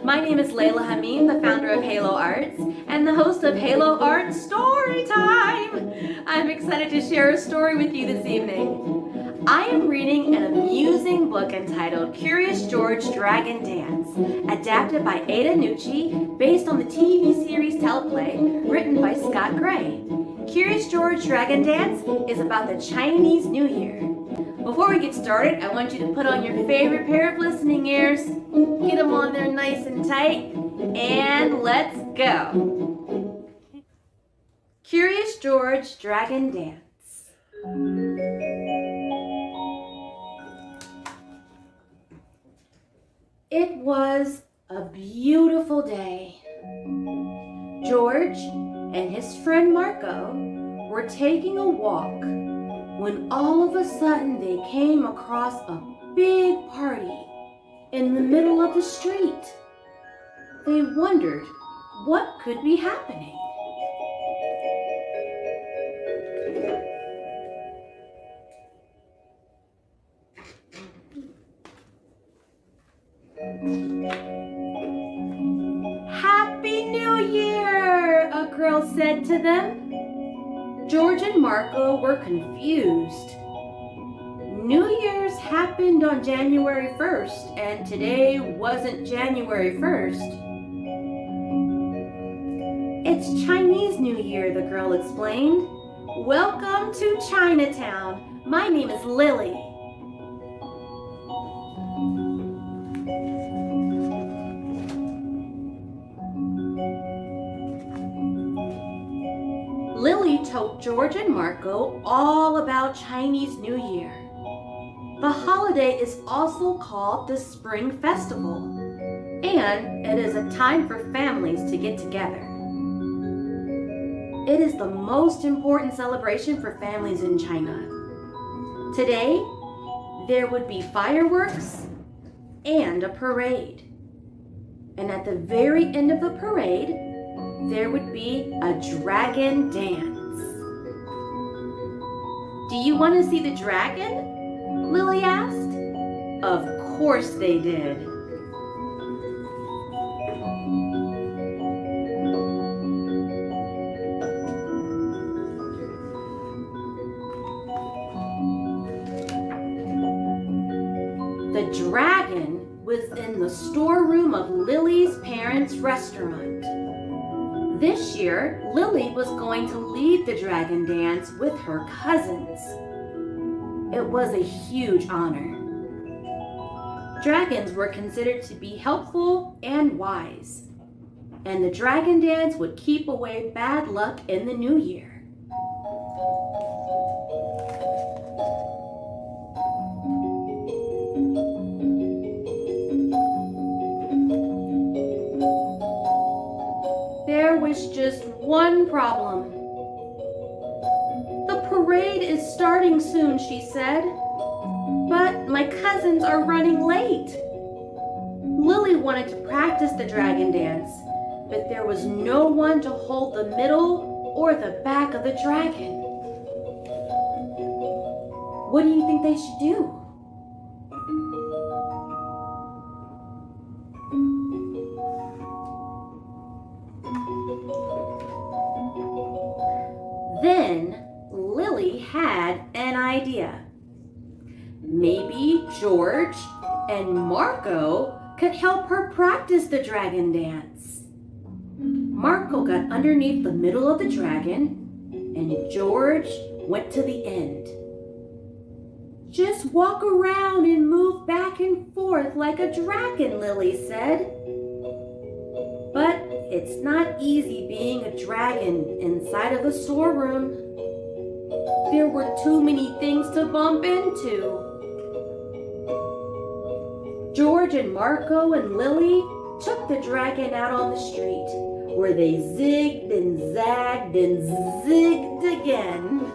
My name is Laila Hameen, the founder of Halo Arts and the host of Halo Arts Storytime. I'm excited to share a story with you this evening. I am reading an amusing book entitled Curious George Dragon Dance, adapted by Ada Nucci, based on the TV series teleplay written by Scott Gray. Curious George Dragon Dance is about the Chinese New Year. Before we get started, I want you to put on your favorite pair of listening ears, get them on there nice and tight, and let's go. Curious George Dragon Dance. It was a beautiful day. George and his friend Marco were taking a walk when all of a sudden they came across a big party in the middle of the street. They wondered what could be happening. Happy New Year, a girl said to them. George and Marco were confused. New Year's happened on January 1st, and today wasn't January 1st. It's Chinese New Year, the girl explained. Welcome to Chinatown. My name is Lily. Lily told George and Marco all about Chinese New Year. The holiday is also called the Spring Festival, and it is a time for families to get together. It is the most important celebration for families in China. Today, there would be fireworks and a parade. And at the very end of the parade, there would be a dragon dance. Do you want to see the dragon? Lily asked. Of course they did. The dragon was in the storeroom of Lily's parents' restaurant. This year, Lily was going to lead the dragon dance with her cousins. It was a huge honor. Dragons were considered to be helpful and wise, and the dragon dance would keep away bad luck in the new year. There was just one problem. The parade is starting soon, she said, but my cousins are running late. Lily wanted to practice the dragon dance, but there was no one to hold the middle or the back of the dragon. What do you think they should do? Then Lily had an idea. Maybe George and Marco could help her practice the dragon dance. Marco got underneath the middle of the dragon, and George went to the end. Just walk around and move back and forth like a dragon, Lily said. But it's not easy being a dragon inside of the storeroom. There were too many things to bump into. George and Marco and Lily took the dragon out on the street, where they zigged and zagged and zigged again.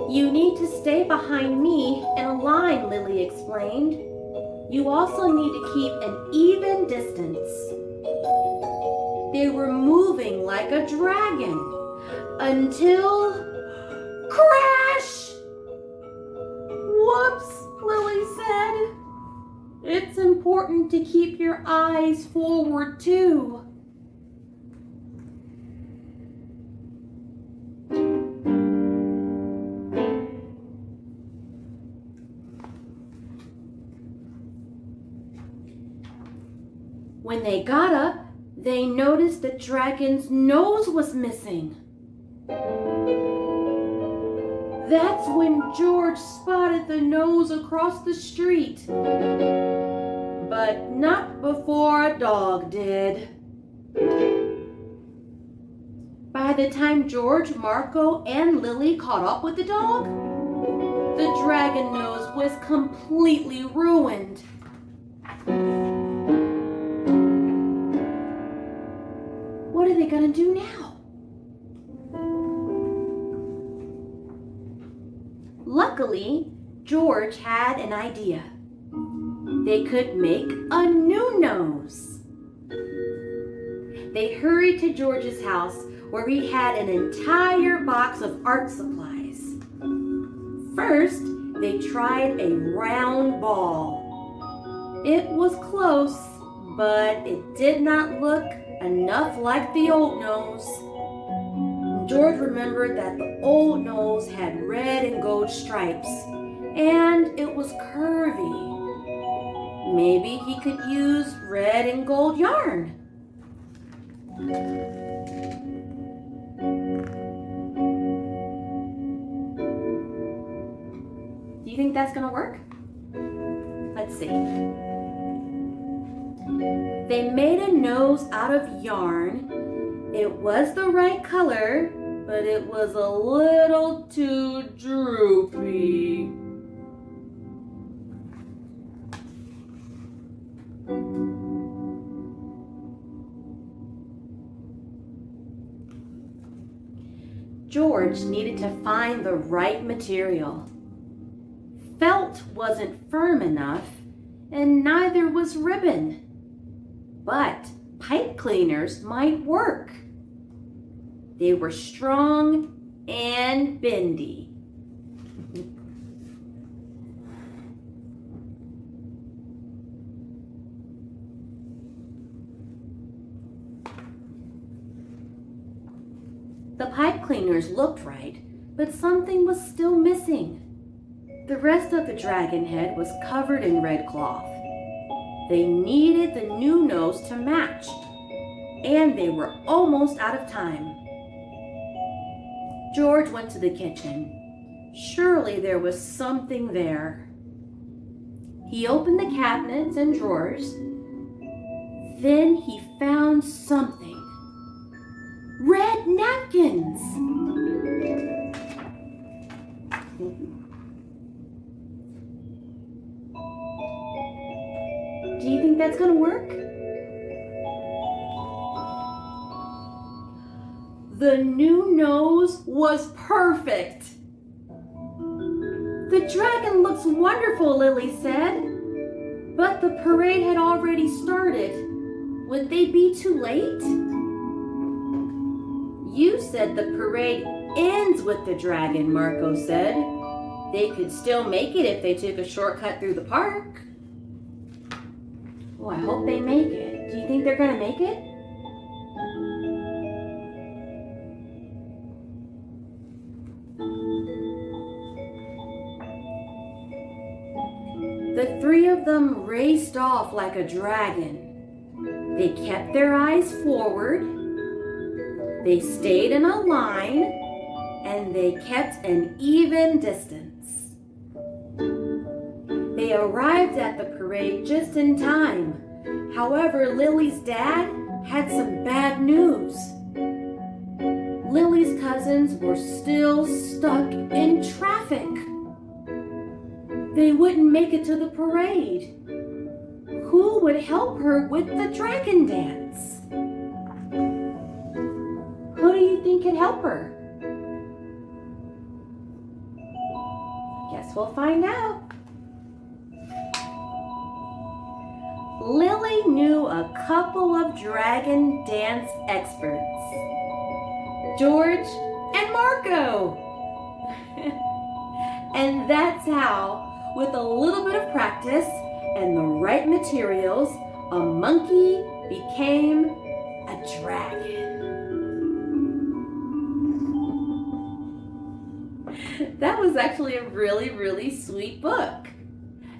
You need to stay behind me in a line, Lily explained. You also need to keep an even distance. They were moving like a dragon until crash! Whoops, Lily said. It's important to keep your eyes forward too. When they got up, they noticed the dragon's nose was missing. That's when George spotted the nose across the street. But not before a dog did. By the time George, Marco, and Lily caught up with the dog, the dragon nose was completely ruined. What are they gonna do now? Luckily, George had an idea. They could make a new nose. They hurried to George's house where he had an entire box of art supplies. First, they tried a round ball. It was close, but it did not look enough like the old nose. George remembered that the old nose had red and gold stripes, and it was curvy. Maybe he could use red and gold yarn. Do you think that's gonna work? Let's see. They made a nose out of yarn. It was the right color, but it was a little too droopy. George needed to find the right material. Felt wasn't firm enough, and neither was ribbon. But pipe cleaners might work. They were strong and bendy. The pipe cleaners looked right, but something was still missing. The rest of the dragon head was covered in red cloth. They needed the new nose to match, and they were almost out of time. George went to the kitchen. Surely there was something there. He opened the cabinets and drawers. Then he found something. Red napkins! Do you think that's gonna work? The new nose was perfect. The dragon looks wonderful, Lily said. But the parade had already started. Would they be too late? You said the parade ends with the dragon, Marco said. They could still make it if they took a shortcut through the park. Oh, I hope they make it. Do you think they're gonna make it? The three of them raced off like a dragon. They kept their eyes forward. They stayed in a line, and they kept an even distance. They arrived at the parade just in time. However, Lily's dad had some bad news. Lily's cousins were still stuck in traffic. They wouldn't make it to the parade. Who would help her with the dragon dance? Who do you think could help her? Guess we'll find out. Lily knew a couple of dragon dance experts, George and Marco. And that's how, with a little bit of practice and the right materials, a monkey became a dragon. That was actually a really, really sweet book.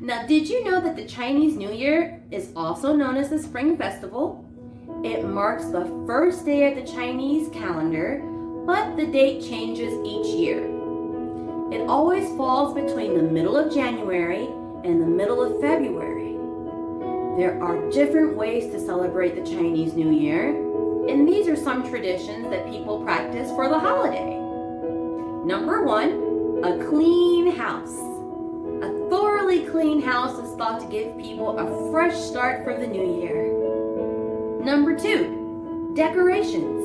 Now, did you know that the Chinese New Year is also known as the Spring Festival? It marks the first day of the Chinese calendar, but the date changes each year. It always falls between the middle of January and the middle of February. There are different ways to celebrate the Chinese New Year, and these are some traditions that people practice for the holiday. Number 1, a clean house. A thoroughly clean house is thought to give people a fresh start for the new year. Number 2, decorations.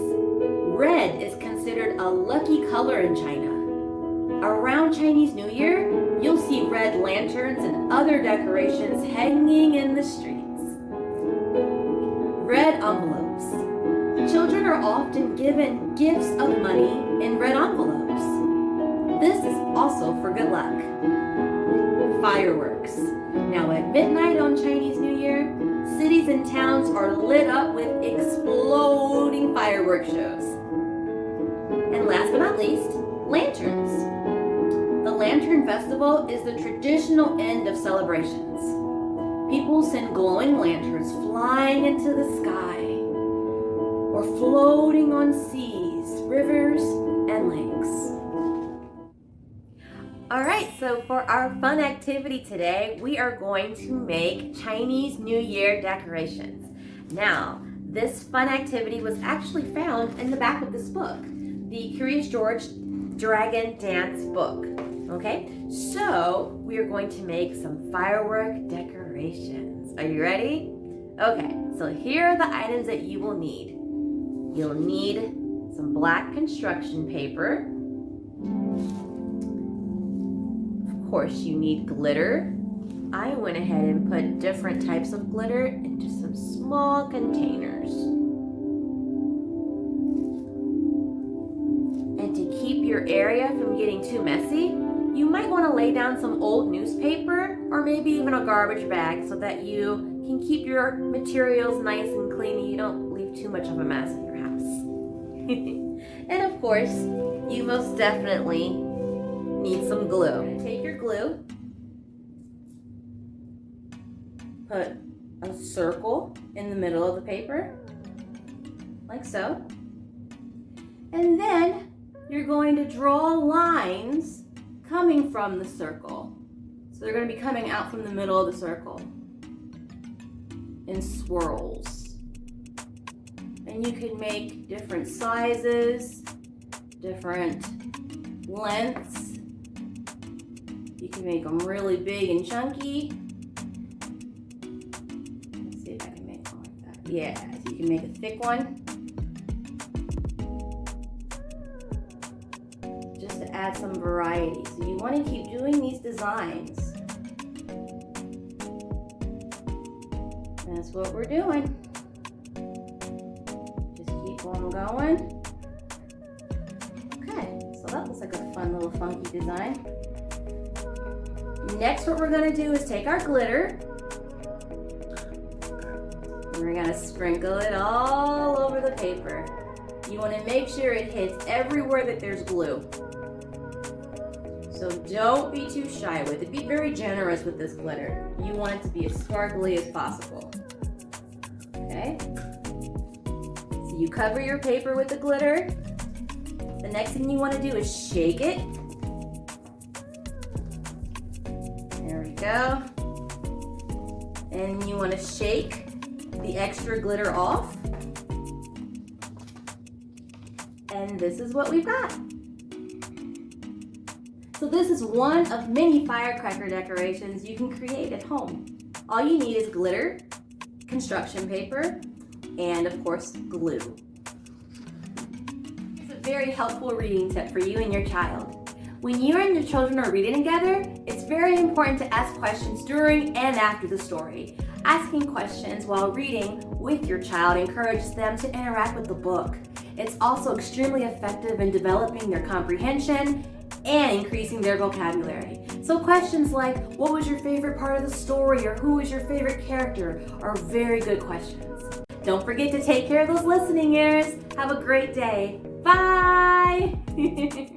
Red is considered a lucky color in China. Around Chinese New Year, you'll see red lanterns and other decorations hanging in the streets. Red envelopes. Children are often given gifts of money in red envelopes. This is also for good luck. Fireworks. Now at midnight on Chinese New Year, cities and towns are lit up with exploding fireworks shows. And last but not least, lanterns. The Lantern Festival is the traditional end of celebrations. People send glowing lanterns flying into the sky or floating on seas, rivers, and lakes. All right, so for our fun activity today, we are going to make Chinese New Year decorations. Now, this fun activity was actually found in the back of this book, the Curious George Dragon Dance book. Okay, so we are going to make some firework decorations. Are you ready? Okay, so here are the items that you will need. You'll need some black construction paper. Of course, you need glitter. I went ahead and put different types of glitter into some small containers. And to keep your area from getting too messy, you might want to lay down some old newspaper or maybe even a garbage bag so that you can keep your materials nice and clean and you don't leave too much of a mess in your house. And of course, you most definitely need some glue. Take your glue, put a circle in the middle of the paper, like so. And then you're going to draw lines coming from the circle. So they're going to be coming out from the middle of the circle in swirls. And you can make different sizes, different lengths. You can make them really big and chunky. Let's see if I can make one like that. Yeah, so you can make a thick one. Just to add some variety. So you want to keep doing these designs. That's what we're doing. Just keep on going. Okay, so that looks like a fun little funky design. Next, what we're going to do is take our glitter. And we're going to sprinkle it all over the paper. You want to make sure it hits everywhere that there's glue. So don't be too shy with it. Be very generous with this glitter. You want it to be as sparkly as possible. Okay? So you cover your paper with the glitter. The next thing you want to do is shake it. There we go. And you want to shake the extra glitter off. And this is what we've got. So this is one of many firecracker decorations you can create at home. All you need is glitter, construction paper, and of course, glue. It's a very helpful reading tip for you and your child. When you and your children are reading together, it's very important to ask questions during and after the story. Asking questions while reading with your child encourages them to interact with the book. It's also extremely effective in developing their comprehension and increasing their vocabulary. So questions like, what was your favorite part of the story, or who was your favorite character, are very good questions. Don't forget to take care of those listening ears. Have a great day. Bye!